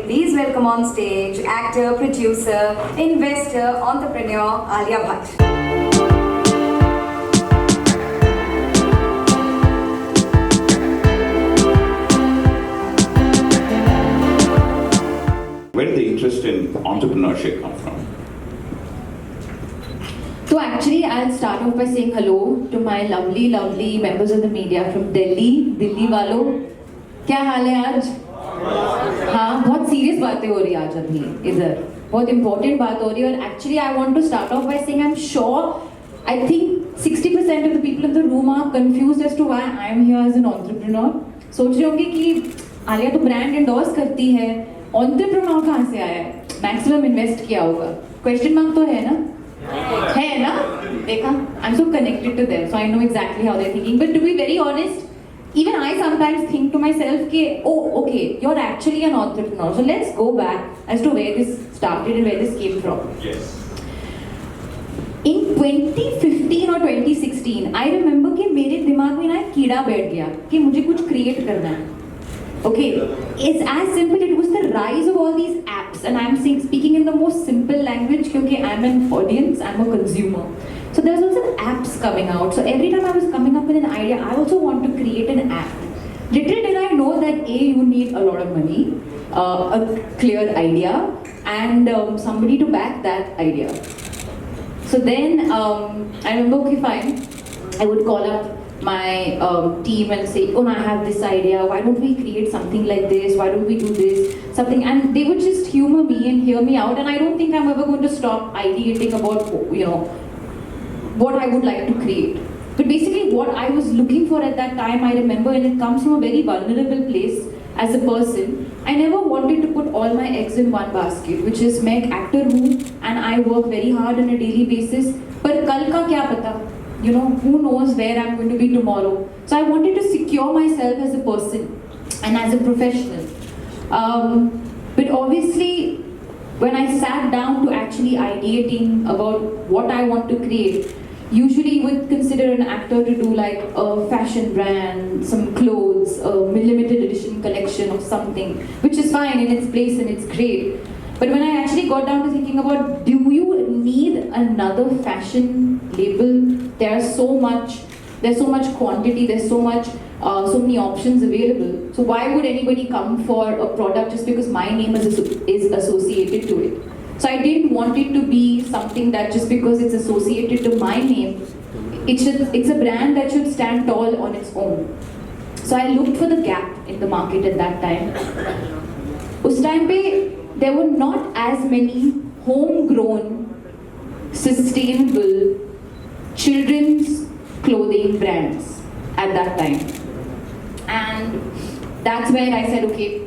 please welcome on stage actor, producer, investor, entrepreneur Alia Bhatt. Where did the interest in entrepreneurship come from? So actually, I'll start off by saying hello to my lovely members of the media from Delhi वालों, क्या हाल है आज? हाँ, बहुत serious बातें हो रही हैं आज अभी इधर, बहुत important बात हो रही है और actually I want to start off by saying I'm sure, I think 60% of the people in the room are confused as to why I'm here as an entrepreneur. सोच रहे होंगे कि आलिया तो brand endorse करती है, entrepreneur कहाँ से आया है? Maximum invest किया होगा. Question mark तो है ना? है ना? देखा? I'm so connected to them, so I know exactly how they're thinking. But to be very honest, even I sometimes think to myself, कि, oh, okay, you're actually an entrepreneur. So let's go back as to where this started and where this came from. Yes. In 2015 or 2016, I remember कि मेरे दिमाग में ना एक कीड़ा बैठ गया कि मुझे कुछ create करना है. Okay, it's as simple. It was the rise of all these apps, and I'm speaking in the most simple language because I'm an audience, I'm a consumer. So there was also apps coming out. So every time I was coming up with an idea, I also want to create an app. Little did I know that you need a lot of money, a clear idea, and somebody to back that idea. So then I remember, okay, fine. I would call up my team and say, oh, I have this idea, why don't we create something like this, why don't we do this, something, and they would just humor me and hear me out, and I don't think I'm ever going to stop ideating about, what I would like to create. But basically what I was looking for at that time, I remember, and it comes from a very vulnerable place as a person, I never wanted to put all my eggs in one basket, which is मैं एक actor हूँ and I work very hard on a daily basis, पर कल का क्या पता? Who knows where I'm going to be tomorrow. So I wanted to secure myself as a person and as a professional. But obviously, when I sat down to actually ideating about what I want to create, usually you would consider an actor to do like a fashion brand, some clothes, a limited edition collection of something, which is fine in its place and it's great. But when I actually got down to thinking about, do you need another fashion label? There's so much quantity, there's so many options available. So why would anybody come for a product just because my name is associated to it? So I didn't want it to be something that just because it's associated to my name, it's a brand that should stand tall on its own. So I looked for the gap in the market at that time. Us time pe, there were not as many homegrown, sustainable children's clothing brands at that time. And that's where I said, okay,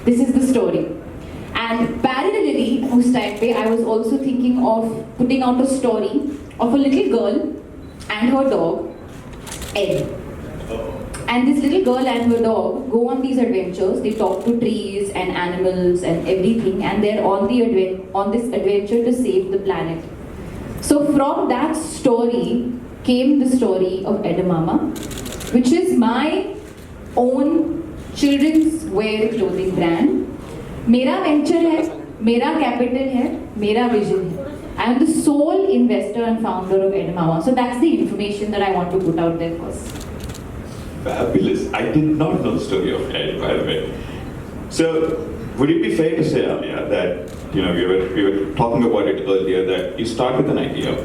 this is the story. And parallelly, us time pe, I was also thinking of putting out a story of a little girl and her dog, Ed. And this little girl and her dog go on these adventures. They talk to trees and animals and everything, and they're on this adventure to save the planet. So from that story came the story of Edamama, which is my own children's wear clothing brand. मेरा venture है, मेरा capital है, मेरा vision है. I am the sole investor and founder of Edamama. So that's the information that I want to put out there first. Fabulous. I did not know the story of Ed, by the way. So, would it be fair to say, Alia, that we were talking about it earlier, that you start with an idea,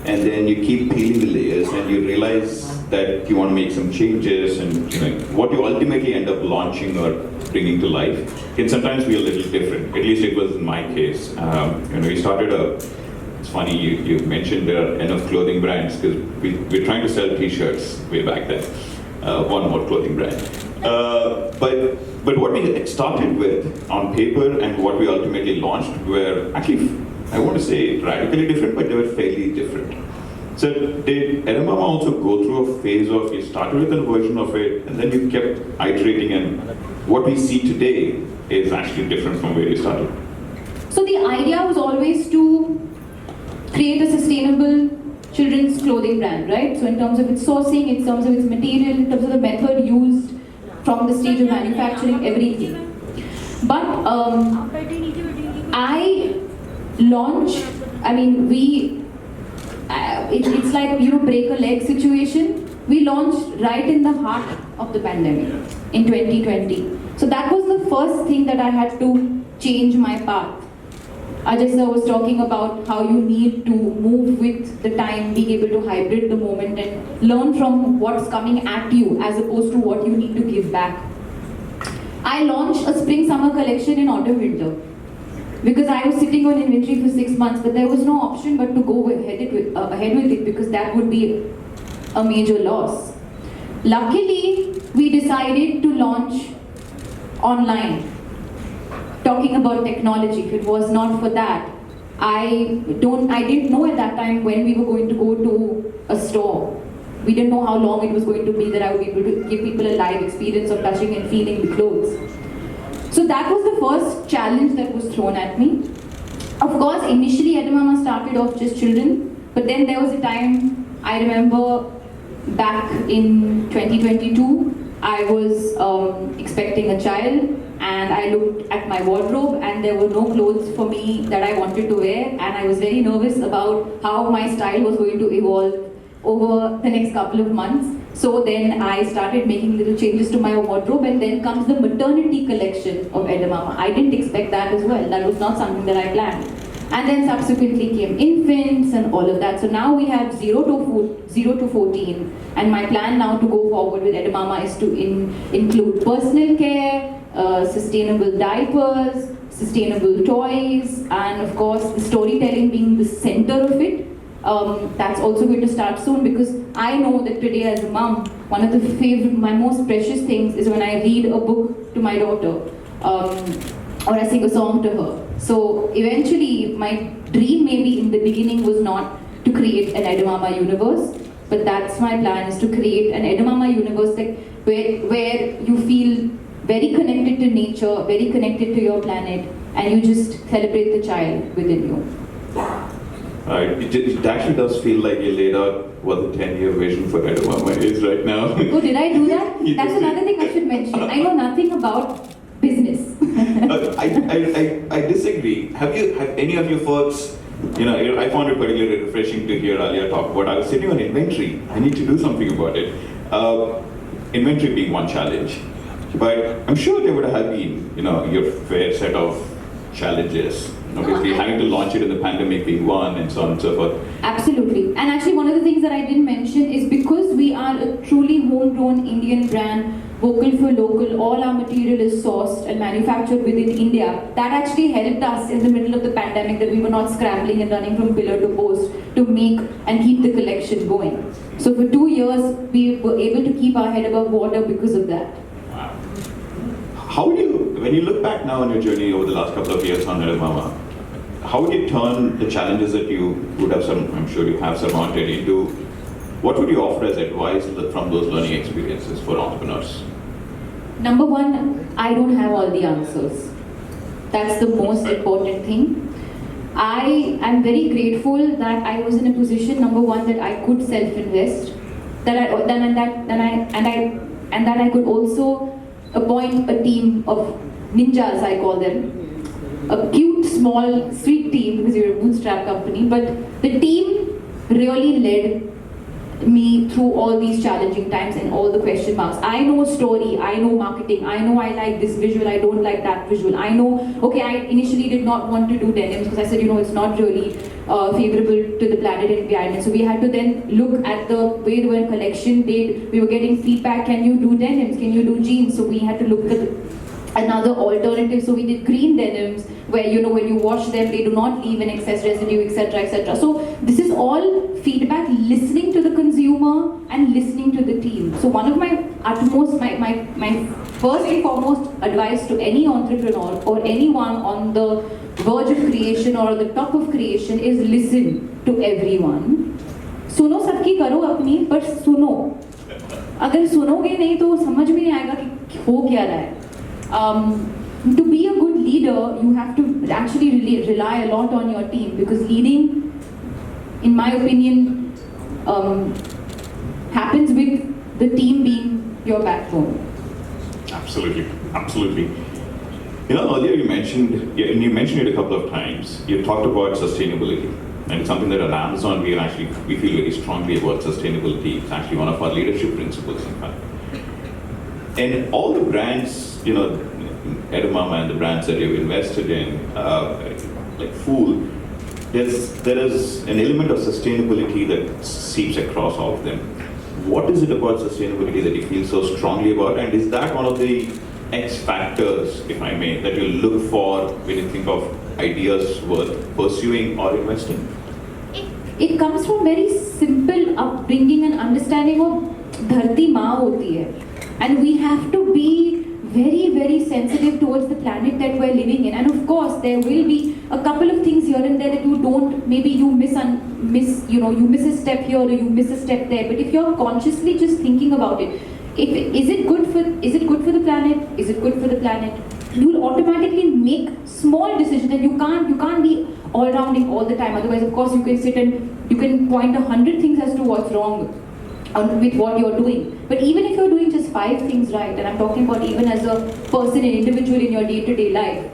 and then you keep peeling the layers, and you realize that you want to make some changes, and what you ultimately end up launching or bringing to life can sometimes be a little different. At least it was in my case. We started It's funny you mentioned there are enough clothing brands because we're trying to sell T-shirts way back then. One more clothing brand. But what we started with on paper and what we ultimately launched were actually, I want to say radically different, but they were fairly different. So did Edamama also go through a phase of you started with a version of it and then you kept iterating, and what we see today is actually different from where you started? So the idea was always to create a sustainable children's clothing brand, right? So in terms of its sourcing, in terms of its material, in terms of the method used from the stage of manufacturing, everything. But I launched, I mean, it's like, you know, break a leg situation. We launched right in the heart of the pandemic in 2020. So that was the first thing that I had to change my path. Ajay sir was talking about how you need to move with the time, being able to hybrid the moment and learn from what's coming at you as opposed to what you need to give back. I launched a spring-summer collection in autumn-winter because I was sitting on inventory for 6 months, but there was no option but to go ahead with it because that would be a major loss. Luckily, we decided to launch online. Talking about technology, if it was not for that, I didn't know at that time when we were going to go to a store. We didn't know how long it was going to be that I would be able to give people a live experience of touching and feeling the clothes. So that was the first challenge that was thrown at me. Of course, initially Edamama started off just children, but then there was a time, I remember back in 2022, I was expecting a child, and I looked at my wardrobe and there were no clothes for me that I wanted to wear, and I was very nervous about how my style was going to evolve over the next couple of months. So then I started making little changes to my wardrobe, and then comes the maternity collection of Edamama. I didn't expect that as well. That was not something that I planned. And then subsequently came infants and all of that. So now we have 0 to 14, and my plan now to go forward with Edamama is to include personal care, sustainable diapers, sustainable toys, and of course the storytelling being the center of it. That's also going to start soon, because I know that today as a mom, one of my most precious things is when I read a book to my daughter, or I sing a song to her. So eventually my dream maybe in the beginning was not to create an Edamama universe, but that's my plan, is to create an Edamama universe where you feel very connected to nature, very connected to your planet, and you just celebrate the child within you. It actually does feel like you laid out what the 10-year vision for Edamama is right now. Oh, did I do that? That's another thing I should mention. I know nothing about business. I disagree. Have any of you folks, I found it particularly refreshing to hear Alia talk about, I was sitting on inventory, I need to do something about it. Inventory being one challenge. But I'm sure there would have been, your fair set of challenges. Obviously, having to launch it in the pandemic being one, and so on and so forth. Absolutely. And actually, one of the things that I didn't mention is because we are a truly homegrown Indian brand, vocal for local, all our material is sourced and manufactured within India. That actually helped us in the middle of the pandemic, that we were not scrambling and running from pillar to post to make and keep the collection going. So for 2 years, we were able to keep our head above water because of that. Wow. How would you, when you look back now on your journey over the last couple of years on Edamama, how would you turn the challenges that you would have I'm sure you have surmounted into, what would you offer as advice from those learning experiences for entrepreneurs? Number one, I don't have all the answers. That's the most important thing. I am very grateful that I was in a position, number one, that I could self-invest, that I could also appoint a team of ninjas, I call them. A cute, small, sweet team, because you're a bootstrap company, but the team really led me through all these challenging times and all the question marks. I know story, I know marketing, I know I like this visual, I don't like that visual. I know, okay, I initially did not want to do denims because I said, it's not really favorable to the planet and environment. So we had to then look at the way the collection did. We were getting feedback, can you do denims, can you do jeans? So we had to look at another alternative. So we did green denims, where when you wash them, they do not leave an excess residue, etc., etc. So this is all feedback, listening to the consumer and listening to the team. So one of my utmost, my first and foremost advice to any entrepreneur or anyone on the verge of creation or the top of creation is listen to everyone. सुनो सबकी करो अपनी, पर सुनो. अगर सुनोगे नहीं तो समझ में नहीं आएगा कि हो क्या रहा है. To be a good leader, you have to actually rely a lot on your team, because leading, in my opinion, happens with the team being your backbone. Absolutely, absolutely. You know, earlier you mentioned, and you mentioned it a couple of times, you talked about sustainability. And it's something that at Amazon we feel very strongly about sustainability. It's actually one of our leadership principles, in fact. And all the brands, you know, Edamame and the brands that you've invested in, like Fool, there is an element of sustainability that seeps across all of them. What is it about sustainability that you feel so strongly about? And is that one of the X factors, if I may, that you look for when you think of ideas worth pursuing or investing? It comes from very simple upbringing and understanding of dharti maa hoti hai. And we have to be very, very sensitive towards the planet that we're living in. And of course, there will be a couple of things here and there that you don't, maybe you miss a step here or you miss a step there. But if you're consciously just thinking about it, is it good for the planet? Is it good for the planet? You will automatically make small decisions, and you can't be all rounding all the time. Otherwise, of course, you can sit and you can point 100 things as to what's wrong with what you're doing. But even if you're doing just 5 things right, and I'm talking about even as a person, an individual in your day-to-day life,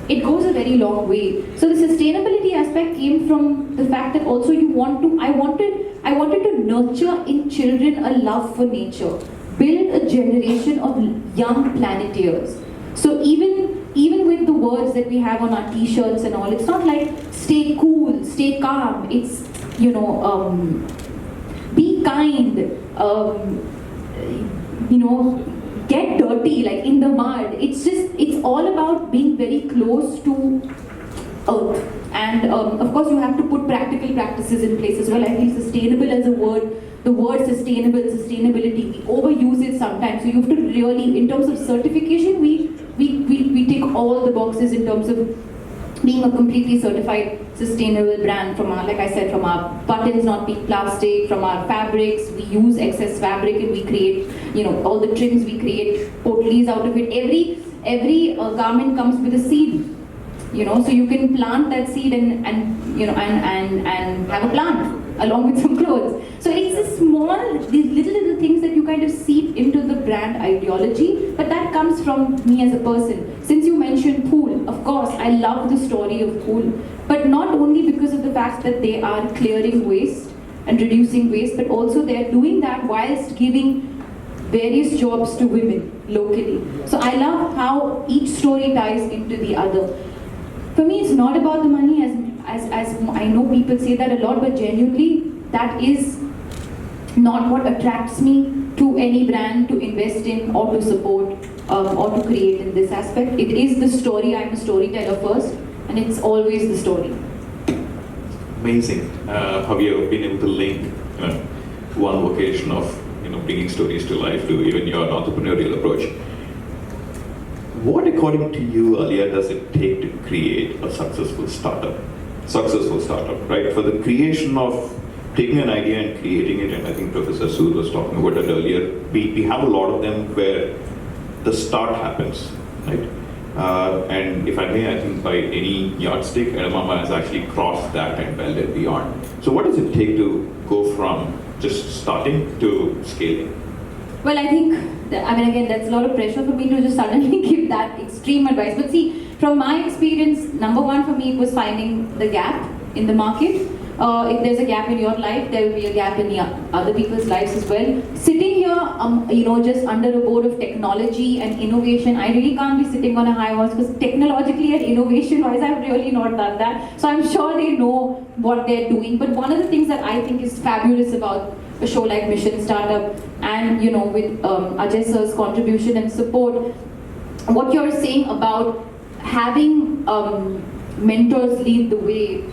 it goes a very long way. So the sustainability aspect came from the fact that also I wanted to nurture in children a love for nature, build a generation of young planeteers. So even with the words that we have on our t-shirts and all, it's not like stay cool, stay calm. It's, be kind, get dirty, like in the mud. It's all about being very close to earth. And of course, you have to put practical practices in place as well. I feel sustainable as a word, the word sustainability, we overuse it sometimes. So you have to really, in terms of certification, we tick all the boxes in terms of being a completely certified sustainable brand, from our, like I said, from our buttons not being plastic, from our fabrics, we use excess fabric and we create, all the trims, we create potlies out of it. Every garment comes with a seed, so you can plant that seed and have a plant along with some clothes. So it's these little things that you kind of seep into the brand ideology, but that comes from me as a person. Since you mentioned Pool, of course, I love the story of Pool, but not only because of the fact that they are clearing waste and reducing waste, but also they are doing that whilst giving various jobs to women locally. So I love how each story ties into the other. For me, it's not about the money, as I know people say that a lot, but genuinely, that is not what attracts me to any brand to invest in or to support or to create in this aspect. It is the story. I'm a storyteller first, and it's always the story. Amazing. Have you been able to link one vocation of bringing stories to life to even your entrepreneurial approach? What, according to you, Alia, does it take to create a successful startup? Right? For the creation of taking an idea and creating it, and I think Professor Sood was talking about it earlier, we have a lot of them where the start happens, right? And if I may, I think by any yardstick, Edamame has actually crossed that and well and beyond. So what does it take to go from just starting to scaling? Well, I think, again, that's a lot of pressure for me to just suddenly give that extreme advice. But see, from my experience, number one for me was finding the gap in the market. If there's a gap in your life, there will be a gap in the other people's lives as well. Sitting here, just under a board of technology and innovation, I really can't be sitting on a high horse because technologically and innovation-wise, I've really not done that. So I'm sure they know what they're doing. But one of the things that I think is fabulous about a show like Mission Startup and, with Ajay sir's contribution and support, what you're saying about having mentors lead the way,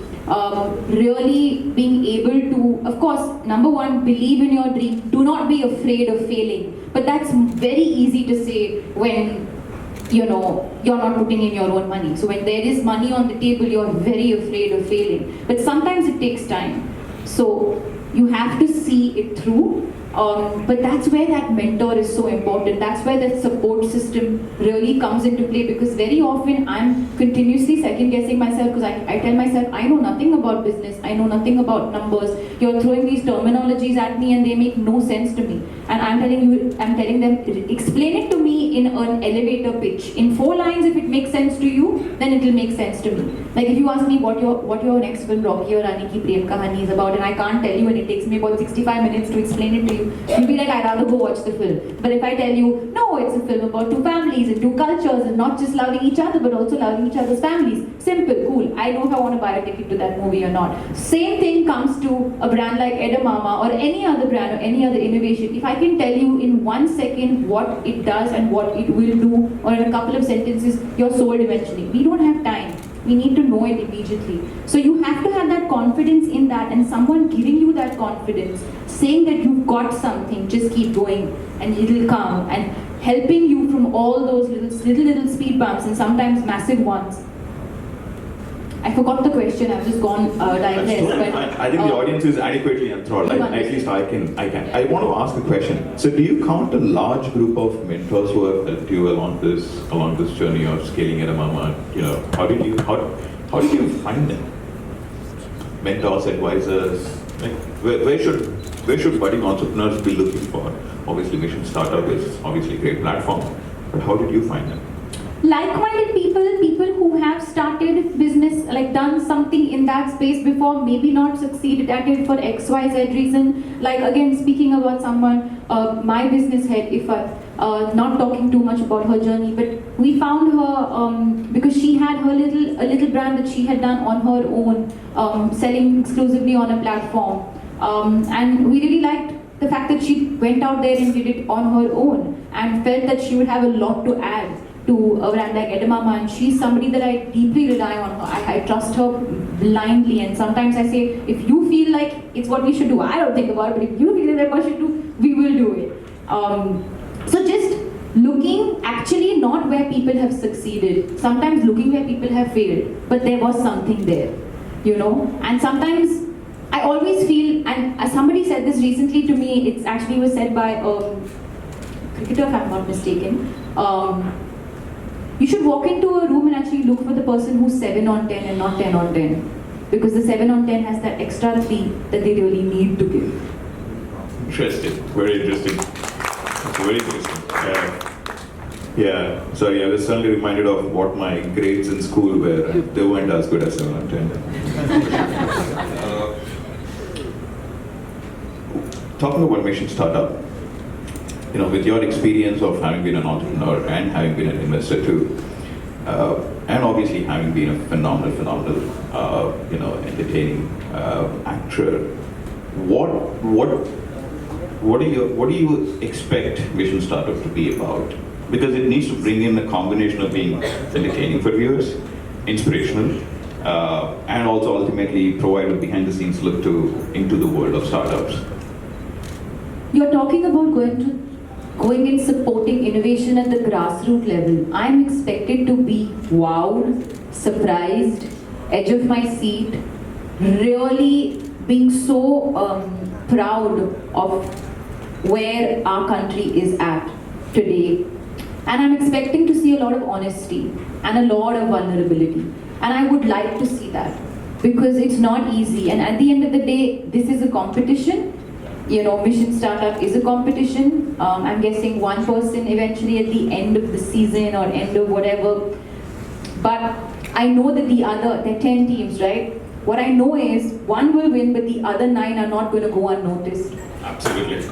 really being able to, of course, number one, believe in your dream. Do not be afraid of failing. But that's very easy to say when, you're not putting in your own money. So when there is money on the table, you're very afraid of failing. But sometimes it takes time. So you have to see it through. But that's where that mentor is so important. That's where that support system really comes into play, because very often I'm continuously second guessing myself because I tell myself I know nothing about business, I know nothing about numbers. You're throwing these terminologies at me and they make no sense to me. And I'm telling them, explain it to me in an elevator pitch. In 4 lines, if it makes sense to you, then it will make sense to me. Like if you ask me what your next film, Rocky or Rani Ki Prem Kahani is about, and I can't tell you, and it takes me about 65 minutes to explain it to you, you'll be like, I'd rather go watch the film. But if I tell you, no, it's a film about 2 families and 2 cultures, and not just loving each other, but also loving each other's families. Simple, cool. I know if I want to buy a ticket to that movie or not. Same thing comes to a brand like Edamama or any other brand or any other innovation. If I can tell you in 1 second what it does and what it will do, or in a couple of sentences, you're sold eventually. We don't have time. We need to know it immediately. So you have to have that confidence in that, and someone giving you that confidence, saying that you've got something, just keep going and it'll come, and helping you from all those little speed bumps and sometimes massive ones. I forgot the question. I've just gone digress. But I think the audience is adequately enthralled. At least I can. I want to ask a question. So, do you count a large group of mentors who have helped you along this journey of scaling Edamama? You know, how did you find them? Mentors, advisors. Like, where should budding entrepreneurs be looking for? Obviously, Mission Startup is obviously a great platform, but how did you find them? Like-minded people who have started business, like done something in that space before, maybe not succeeded at it for XYZ reason. Like again, speaking about someone, my business head, Ifat, not talking too much about her journey, but we found her because she had a little brand that she had done on her own, selling exclusively on a platform, and we really liked the fact that she went out there and did it on her own and felt that she would have a lot to add to a brand like Edamama, and she's somebody that I deeply rely on her. I trust her blindly, and sometimes I say, if you feel like it's what we should do, I don't think about it, but if you feel like what we should do, we will do it. So just looking actually not where people have succeeded, sometimes looking where people have failed, but there was something there, you know. And sometimes I always feel, and as somebody said this recently to me, it actually was said by a cricketer, if I'm not mistaken. You should walk into a room and actually look for the person who's 7 on 10 and not 10 on 10. Because the 7 on 10 has that extra 3 that they really need to give. Interesting. Very interesting. Very interesting. Yeah. Sorry, I was suddenly reminded of what my grades in school were, and they weren't as good as 7 on 10. Talking about Mission Startup, you know, with your experience of having been an entrepreneur and having been an investor too, and obviously having been a phenomenal, entertaining actor, what do you expect Mission Startup to be about? Because it needs to bring in a combination of being entertaining for viewers, inspirational, and also ultimately provide a behind-the-scenes look into the world of startups. You're talking about going and supporting innovation at the grassroots level. I'm expected to be wowed, surprised, edge of my seat, really being so proud of where our country is at today. And I'm expecting to see a lot of honesty and a lot of vulnerability. And I would like to see that, because it's not easy. And at the end of the day, this is a competition. You know, Mission Startup is a competition. I'm guessing one person eventually at the end of the season or end of whatever. But I know that they're 10 teams, right? What I know is one will win, but the other 9 are not going to go unnoticed. Absolutely.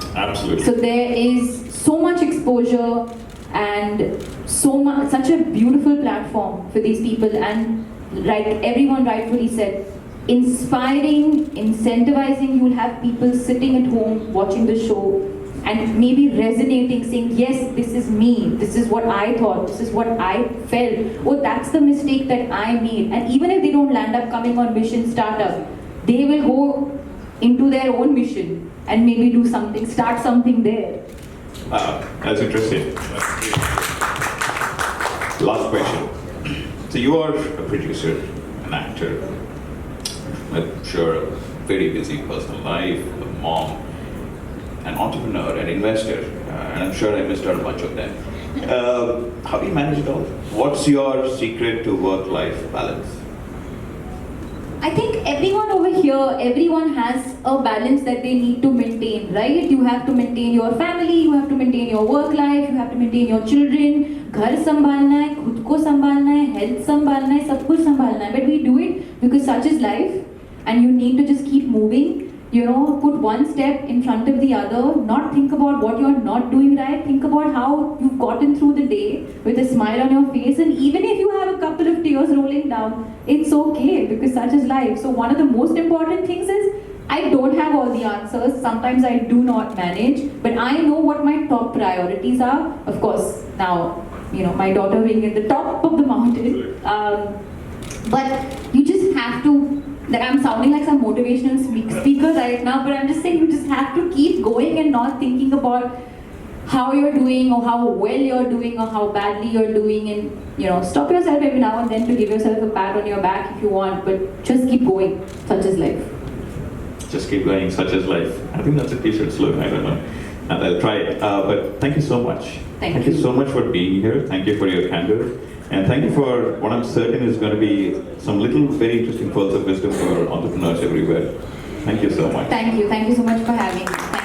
So there is so much exposure and such a beautiful platform for these people. And like everyone rightfully said, inspiring, incentivizing. You'll have people sitting at home watching the show and maybe resonating, saying, yes, this is me, this is what I thought, this is what I felt, oh, that's the mistake that I made. And even if they don't land up coming on Mission Startup, they will go into their own mission and maybe do something, start something there. That's interesting. Last question. So you are a producer, an actor, I'm sure a very busy personal life, a mom, an entrepreneur, an investor, and I'm sure I missed out a bunch of them. How do you manage it all? What's your secret to work-life balance? I think everyone over here, everyone has a balance that they need to maintain, right? You have to maintain your family, you have to maintain your work life, you have to maintain your children. घर संभालना है, खुद को संभालना है, health संभालना है, सब कुछ संभालना है. But we do it because such is life, and you need to just keep moving. You know, put one step in front of the other. Not think about what you're not doing right. Think about how you've gotten through the day with a smile on your face. And even if you have a couple of tears rolling down, it's okay because such is life. So one of the most important things is I don't have all the answers. Sometimes I do not manage, but I know what my top priorities are. Of course, now, you know, my daughter being at the top of the mountain. But you just have to, like, I'm sounding like some motivational speaker right now, but I'm just saying you just have to keep going and not thinking about how you're doing or how well you're doing or how badly you're doing, and, you know, stop yourself every now and then to give yourself a pat on your back if you want, but just keep going. Such is life. Just keep going, such is life. I think that's a t-shirt slogan, I don't know. And I'll try it. But thank you so much. Thank you so much for being here. Thank you for your candor. And thank you for what I'm certain is going to be some little very interesting pearls of wisdom for entrepreneurs everywhere. Thank you so much. Thank you so much for having me.